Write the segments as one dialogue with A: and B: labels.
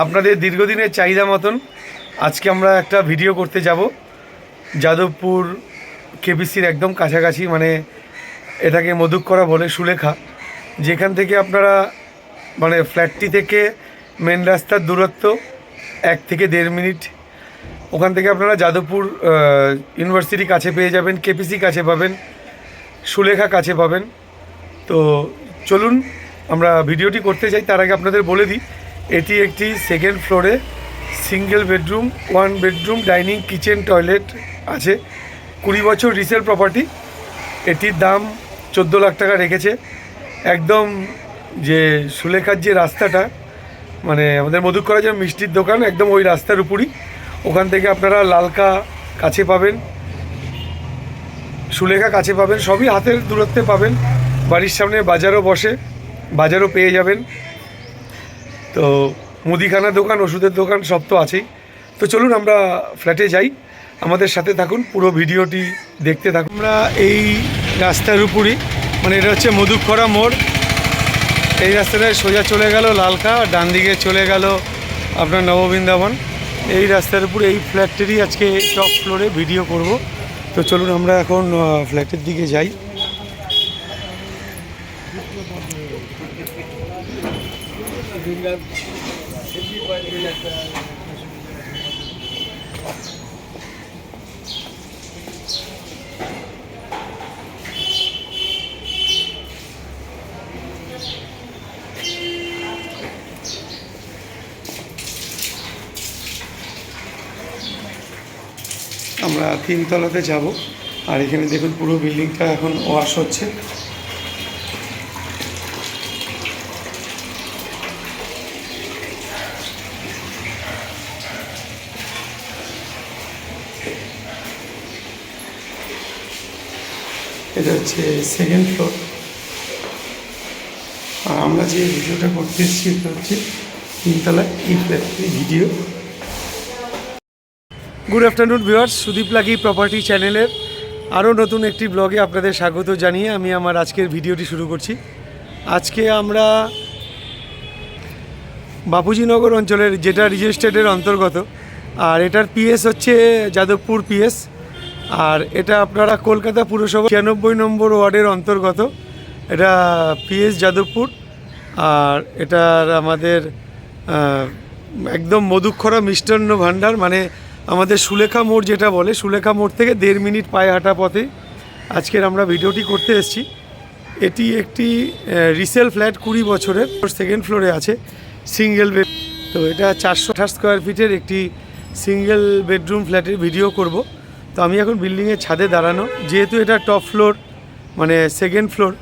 A: আপনাদের দীর্ঘদিনের চাহিদা মতন আজকে আমরা একটা ভিডিও করতে যাব যাদবপুর কেবিসির একদম কাছাকাছি, মানে এটাকে মধুকরা বলে, সুলেখা, যেখান থেকে আপনারা মানে ফ্ল্যাটটি থেকে মেন রাস্তার দূরত্ব 1 থেকে 1.5 মিনিট। ওখান থেকে আপনারা যাদবপুর ইউনিভার্সিটি কাছে পেয়ে যাবেন, কেপিসি কাছে পাবেন, সুলেখা কাছে পাবেন। তো চলুন আমরা ভিডিওটি করতে চাই। তার আগে আপনাদের বলে দিই, এটি একটি 2nd ফ্লোরে single bedroom, 1 bedroom, dining, kitchen, toilet আছে। 20 বছর রিসেল প্রপার্টি। এটির দাম 14 লাখ টাকা রেখেছে। একদম যে সুলেখার যে রাস্তাটা, মানে আমাদের মধুকরা যে মিষ্টির দোকান, একদম ওই রাস্তার উপরই। ওখান থেকে আপনারা লালকা কাছে পাবেন, সুলেখা কাছে পাবেন, সবই হাতের দূরত্বে পাবেন। বাড়ির সামনে বাজারও বসে, বাজারও পেয়ে যাবেন। তো মুদিখানার দোকান, ওষুধের দোকান সব তো আছেই। তো চলুন আমরা ফ্ল্যাটে যাই, আমাদের সাথে থাকুন, পুরো ভিডিওটি দেখতে থাকুন। আমরা এই রাস্তার উপরই, মানে এটা হচ্ছে মধুকরা মোড়। এই রাস্তাটায় সোজা চলে গেল লালকা, ডান দিকে চলে গেল আপনার নববৃন্দাবন। এই রাস্তার উপর এই ফ্ল্যাটটিরই আজকে টপ ফ্লোরে ভিডিও করব। তো চলুন আমরা এখন ফ্ল্যাটের দিকে যাই। আমরা 3 তলাতে যাব। আর এখানে দেখুন পুরো বিল্ডিংটা এখন ওয়াশ হচ্ছে। এটা হচ্ছে 2nd ফ্লোর। আর আমরা যে ভিডিওটা করতে এসেছি এটা হচ্ছে 3 তলায় এই ফ্ল্যাটের video. Good afternoon viewers, Sudip lucky property চ্যানেলের আরও নতুন একটি ব্লগে আপনাদের স্বাগত জানিয়ে আমি আমার আজকের ভিডিওটি শুরু করছি। আজকে আমরা বাপুজিনগর অঞ্চলের, যেটা রিজেল এস্টেটের অন্তর্গত, আর এটার পিএস হচ্ছে যাদবপুর পিএস। আর এটা আপনারা কলকাতা পুরসভা 96 নম্বর ওয়ার্ডের অন্তর্গত। এটা পিএস যাদবপুর। আর এটার আমাদের একদম মধুকরা মিষ্টান্ন ভাণ্ডার, মানে আমাদের সুলেখা মোড় যেটা বলে, সুলেখা মোড় থেকে 1.5 মিনিট পায়ে হাঁটা পথে আজকের আমরা ভিডিওটি করতে এসেছি। এটি একটি রিসেল ফ্ল্যাট, 20 বছরের, 2nd ফ্লোরে আছে, সিঙ্গেল বেড। তো এটা 428 স্কোয়ার ফিটের একটি সিঙ্গেল বেডরুম ফ্ল্যাটের ভিডিও করব। তো আমি এখন বিল্ডিংয়ের ছাদে দাঁড়ানো, যেহেতু এটা টপ ফ্লোর, মানে 2nd ফ্লোর,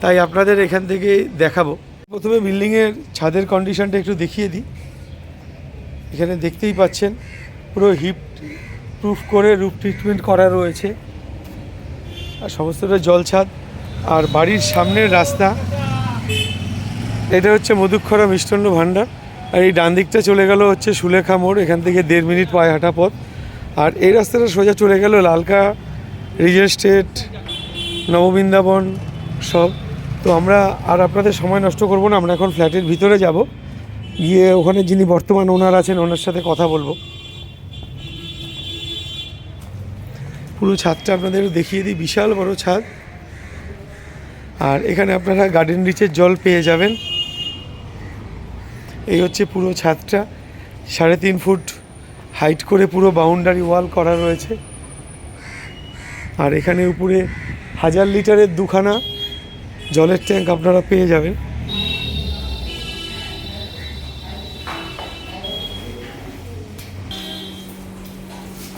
A: তাই আপনাদের এখান থেকে দেখাবো। প্রথমে বিল্ডিংয়ের ছাদের কন্ডিশনটা একটু দেখিয়ে দিই। এখানে দেখতেই পাচ্ছেন পুরো হিট প্রুফ করে রুফ ট্রিটমেন্ট করা রয়েছে, আর সমস্তটা জল ছাদ। আর বাড়ির সামনের রাস্তা, এটা হচ্ছে মধুকরা মিষ্টান্ন ভাণ্ডার। আর এই ডান দিকটা চলে গেল হচ্ছে সুলেখা মোড়, এখান থেকে 1.5 মিনিট পায়ে হাঁটা পথ। আর এই রাস্তাটা সোজা চলে গেল লালকা, রিজেল এস্টেট, নববৃন্দাবন সব। তো আমরা আর আপনাদের সময় নষ্ট করব না, আমরা এখন ফ্ল্যাটের ভিতরে যাব, গিয়ে ওখানে যিনি বর্তমান ওনার আছেন ওনার সাথে কথা বলবো। পুরো ছাদটা আপনাদের দেখিয়ে দিই, বিশাল বড় ছাদ। আর এখানে আপনারা গার্ডেন রিচের জল পেয়ে যাবেন। এই হচ্ছে পুরো ছাদটা, 3.5 ফুট হাইট করে পুরো বাউন্ডারি ওয়াল করা রয়েছে। আর এখানে উপরে 1000 লিটারের 2খানা জলের ট্যাঙ্ক আপনারা পেয়ে যাবেন।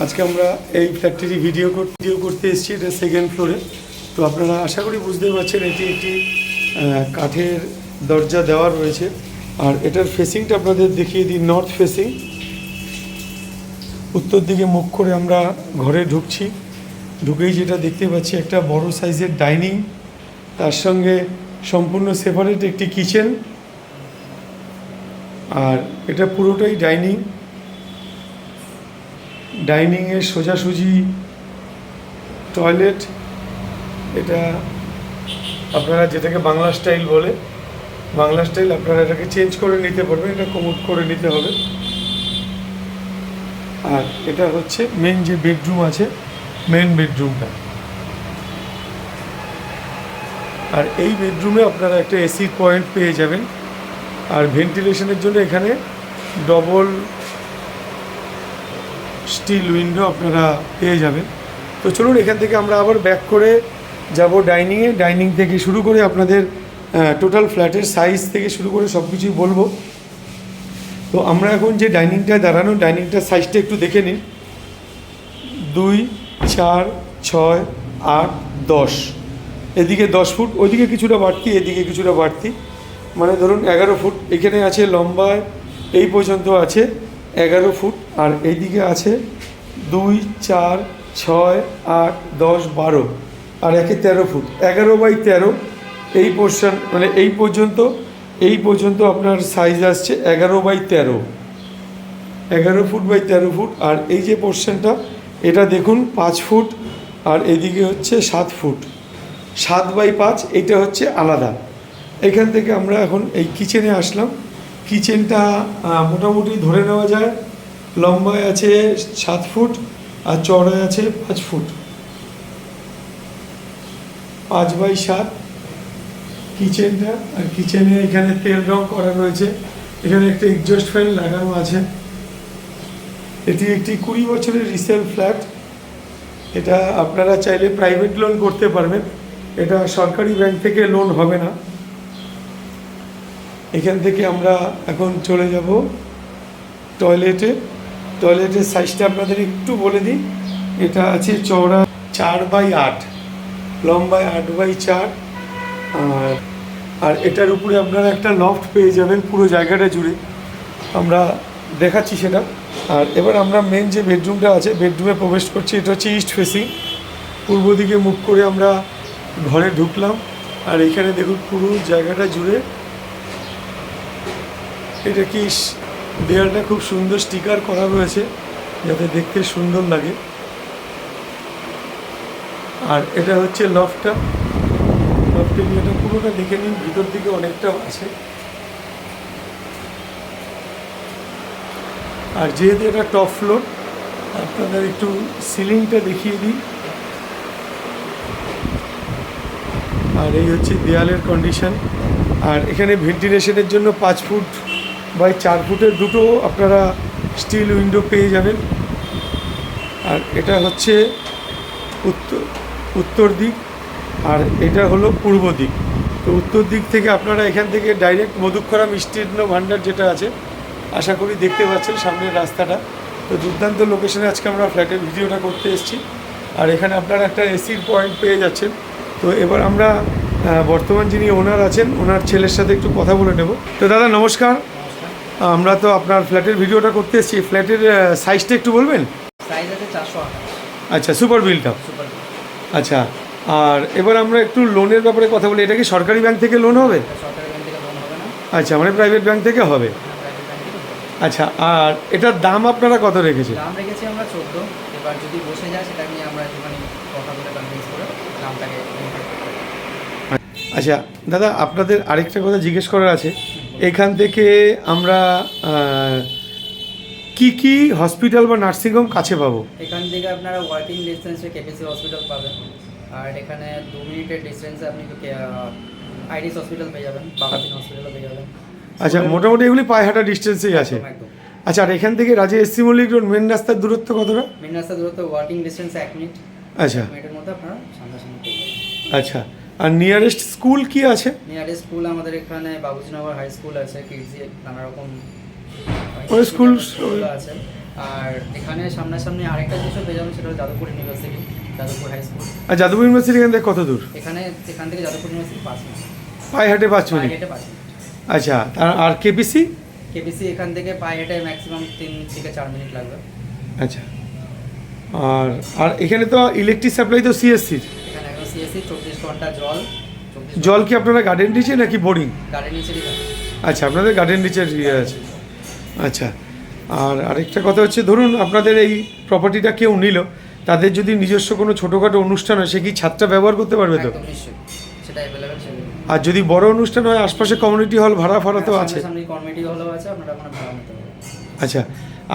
A: আজকে আমরা এই ফ্ল্যাটটির ভিডিও করতে এসেছি, এটা 2nd ফ্লোরে। তো আপনারা আশা করি বুঝতে পারছেন এটি একটি কাঠের দরজা দেওয়া রয়েছে। আর এটার ফেসিংটা আপনাদের দেখিয়ে দিই, নর্থ ফেসিং। উত্তর দিকে মুখ করে আমরা ঘরে ঢুকছি। ঢুকেই যেটা দেখতে পাচ্ছি, একটা বড় সাইজের ডাইনিং, তার সঙ্গে সম্পূর্ণ সেপারেট একটি কিচেন। আর এটা পুরোটাই ডাইনিং। ডাইনিংয়ের সোজাসুজি টয়লেট, এটা আপনারা যেটাকে বাংলা স্টাইল বলে, বাংলা স্টাইল, আপনারা এটাকে চেঞ্জ করে নিতে পারবেন, এটা কোমোড করে নিতে হবে। আর এটা হচ্ছে মেন যে বেডরুম আছে, মেন বেডরুমটা। আর এই বেডরুমে আপনারা একটা এসির পয়েন্ট পেয়ে যাবেন। আর ভেন্টিলেশনের জন্য এখানে ডবল স্টিল উইন্ডো আপনারা পেয়ে যাবেন। তো চলুন এখান থেকে আমরা আবার ব্যাক করে যাব ডাইনিংয়ে। ডাইনিং থেকে শুরু করে আপনাদের টোটাল ফ্ল্যাটের সাইজ থেকে শুরু করে সব কিছুই বলবো। তো আমরা এখন যে ডাইনিংটায় দাঁড়ানো, ডাইনিংটার সাইজটা একটু দেখে নিন। 2, 4, 6, 8, 10, এদিকে 10 ফুট, ওইদিকে কিছুটা বাড়তি, এদিকে কিছুটা বাড়তি, মানে ধরুন 11 ফুট। এখানে আছে লম্বায় এই পর্যন্ত আছে 11 ফুট, আর এইদিকে আছে 2, 4, 6, 8, 10, 12, আর একে 13 ফুট। 11/13 এই পোর্শন, মানে এই পর্যন্ত আপনার সাইজ আসছে 11/13, 11 ফুট বাই 13 ফুট। আর এই যে পোর্শনটা, এটা দেখুন 5 ফুট, আর এদিকে হচ্ছে 7 ফুট, 7/5, এটা হচ্ছে আলাদা। এখান থেকে আমরা এখন এই কিচেনে আসলাম। কিচেনটা মোটামুটি ধরে নেওয়া যায় লম্বায় আছে 7 ফুট আর চওড়ায় আছে 5 ফুট, 5/7 কিচেনটা। আর কিচেনে এখানে তেল রং করা রয়েছে, এখানে একটা এক্সজস্ট ফ্যান লাগানো আছে। এটি একটি 20 বছরের রিসেল ফ্ল্যাট। এটা আপনারা চাইলে প্রাইভেট লোন করতে পারবেন, এটা সরকারি ব্যাংক থেকে লোন হবে না। এখান থেকে আমরা এখন চলে যাব টয়লেটে। টয়লেটের সাইজটা আপনাদের একটু বলে দিই। এটা আছে চওড়া 4/8, লম্বায় 8/4, আর এটার উপরে আপনারা একটা লফট পেয়ে যাবেন পুরো জায়গাটা জুড়ে, আমরা দেখাচ্ছি সেটা। আর এবার আমরা মেন যে বেডরুমটা আছে, বেডরুমে প্রবেশ করছি। এটা হচ্ছে ইস্ট ফেসিং, পূর্ব দিকে মুখ করে আমরা ঘরে ঢুকলাম। আর এখানে দেখুন পুরো জায়গাটা জুড়ে এটা কি দেয়ালটা খুব সুন্দর স্টিকার করা রয়েছে, যাতে দেখতে সুন্দর লাগে। আর এটা হচ্ছে লফটটা, লফট এরিয়াটা পুরোটা দেখে নিন, ভিতর দিকে অনেকটা আছে। আর যেহেতু এটা টপ ফ্লোর, আপনাদের একটু সিলিংটা দেখিয়ে দিই। আর এই হচ্ছে দেয়ালের কন্ডিশন। আর এখানে ভেন্টিলেশনের জন্য 5 ফুট বাই 4 ফুটের দুটো আপনারা স্টিল উইন্ডো পেয়ে যাবেন। আর এটা হচ্ছে উত্তর দিক, আর এটা হলো পূর্ব দিক। তো উত্তর দিক থেকে আপনারা এখান থেকে ডাইরেক্ট মধুক্ষরা মিষ্টান্ন ভাণ্ডার যেটা আছে, আশা করি দেখতে পাচ্ছেন সামনের রাস্তাটা। তো দুর্দান্ত লোকেশনে আজকে আমরা ফ্ল্যাটের ভিডিওটা করতে এসেছি। আর এখানে আপনারা একটা এসির পয়েন্ট পেয়ে যাচ্ছেন। তো এবার আমরা বর্তমান যিনি ওনার আছেন, ওনার ছেলের সাথে একটু কথা বলে নেব। তো দাদা নমস্কার, আমরা তো আপনার ফ্ল্যাটের ভিডিওটা করতে এসেছি। ফ্ল্যাটের সাইজটা একটু বলবেন?
B: সাইজ আছে 428।
A: আচ্ছা, সুপার বিল্ট আপ। আচ্ছা, আর এবার আমরা একটু লোনের ব্যাপারে কথা বলি। এটা কি সরকারি ব্যাংক থেকে লোন হবে?
B: সরকারি ব্যাংক থেকে লোন হবে না।
A: আচ্ছা, মানে প্রাইভেট ব্যাংক থেকে হবে।
B: প্রাইভেট ব্যাংক থেকে হবে।
A: আচ্ছা, আর এটার দাম আপনারা কত রেখেছেন?
B: দাম রেখেছি আমরা 14। এবার যদি বসে যায় সেটা নিয়ে আমরা একটুখানি কথা বলে কনভিন্স করে দামটাকে।
A: আচ্ছা দাদা, আপনাদের আরেকটা কথা জিজ্ঞেস করার আছে। এখান থেকে আমরা কি হসপিটাল বা নার্সিংহোম কাছে পাবো?
B: এখান থেকে আপনারা ওয়াকিং ডিস্টেন্সে কেপিসি হসপিটাল পাবেন। আর এখানে 2 মিনিটের ডিস্টেন্সে আপনি আইডিস হসপিটাল পেয়ে যাবেন, বাঘাদিন হসপিটালও পেয়ে যাবেন।
A: আচ্ছা, মোটামুটি এগুলি পায়ে হাঁটা ডিস্টেন্সেই আছে।
B: একদম।
A: আচ্ছা, আর এখান থেকে রাজা এসসি মল্লিক রোড মেন রাস্তার দূরত্ব কতটা?
B: মেন রাস্তার দূরত্ব ওয়াকিং ডিস্টেন্স 1 মিনিট।
A: আচ্ছা,
B: 1 মিনিটের মধ্যে আপনারা সামনাসামনি পেয়ে যাবেন।
A: আচ্ছা, আর নিয়ারেস্ট স্কুল কি আছে?
B: নিয়ারেস্ট স্কুল আমাদের এখানে বাবুজিনগর হাই স্কুল আছে, কিডজি নানা রকম
A: স্কুল
B: আছে। আর এখানে সামনাসামনি আরেকটা জিনিসও পেয়ে যাবেন, সেটা হলো Jadavpur university, Jadavpur high school.
A: আর যাদবপুর ইউনিভার্সিটি এখান থেকে কত দূর?
B: এখান থেকে যাদবপুর ইউনিভার্সিটি 5 মিনিট,
A: পায়ে হাঁটে 5 মিনিট।
B: হেঁটে 5 মিনিট।
A: আচ্ছা, আর কেপিসি?
B: কেপিসি এখান থেকে পায়ে হেঁটে ম্যাক্সিমাম 3 থেকে 4 মিনিট লাগবে।
A: আচ্ছা, আর এখানে তো ইলেকট্রিক সাপ্লাই তো সিএসসির।
B: এখানে এখন সিএসসি 24 ঘন্টা জল।
A: জল কি আপনারা গার্ডেন নিচে নাকি বোরিং?
B: গাড়ির নিচেরই থাকে।
A: আচ্ছা, আপনাদের গার্ডেন নিচের ইয়ে আছে। আচ্ছা, আর আরেকটা কথা হচ্ছে, ধরুন আপনাদের এই প্রপার্টিটা কেউ নিল, তাদের যদি নিজস্ব কোনো ছোটোখাটো অনুষ্ঠান হয়, সে কি ছাদটা ব্যবহার করতে পারবে তো?
B: একদম নিশ্চয়ই, সেটা অ্যাভেলেবেল।
A: আর যদি বড় অনুষ্ঠান হয় আশপাশে কমিউনিটি হল ভাড়া তো আছে?
B: সামনে কমিটি হলও আছে, আপনারা ওখানে ভাড়া নিতে পারবেন।
A: আচ্ছা,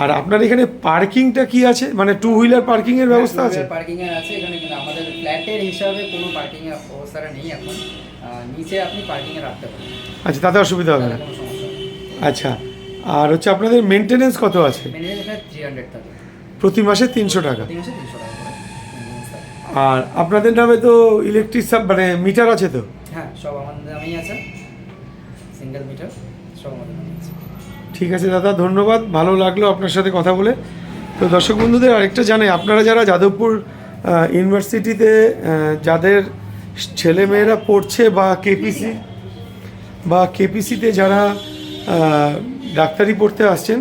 A: আর আপনার এখানে পার্কিংটা কি আছে, মানে টু হুইলার পার্কিং এর ব্যবস্থা আছে?
B: পার্কিং এর আছে এখানে, কিন্তু আমাদের ফ্ল্যাটের হিসাবে কোনো পার্কিং এর অবস্থাটা নেই এখন। নিচে আপনি পার্কিং এ রাখতে পারেন।
A: আচ্ছা, তাতে অসুবিধা হবে না।
B: কোনো সমস্যা নেই।
A: আচ্ছা, আর হচ্ছে আপনাদের মেনটেনেন্স কত আছে?
B: মেনটেনেন্স এখানে 300 থাকে,
A: প্রতি মাসে 300 টাকা।
B: 3 মাসে 300 টাকা করে maintenance থাকে।
A: আর আপনাদের নামে তো ইলেকট্রিক মানে মিটার আছে তো?
B: হ্যাঁ, সব আমাদের নামেই আছে, সিঙ্গেল মিটার সব আমাদের নামেই আছে।
A: ঠিক আছে দাদা, ধন্যবাদ, ভালো লাগলো আপনার সাথে কথা বলে। তো দর্শক বন্ধুদের আরেকটা জানাই, আপনারা যারা যাদবপুর ইউনিভার্সিটিতে যাদের ছেলেমেয়েরা পড়ছে বা কেপিসিতে যারা ডাক্তারি পড়তে আসছেন,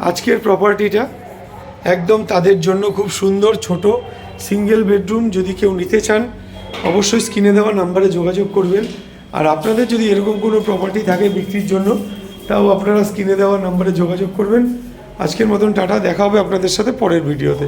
A: আজকের প্রপার্টিটা একদম তাদের জন্য খুব সুন্দর ছোট সিঙ্গেল বেডরুম। যদি কেউ নিতে চান অবশ্যই স্ক্রিনে দেওয়া নাম্বারে যোগাযোগ করবেন। আর আপনাদের যদি এরকম কোনো প্রপার্টি থাকে বিক্রির জন্য, তাও আপনারা স্ক্রিনে দেওয়া নাম্বারে যোগাযোগ করবেন। আজকের মতন টাটা, দেখা হবে আপনাদের সাথে পরের ভিডিওতে।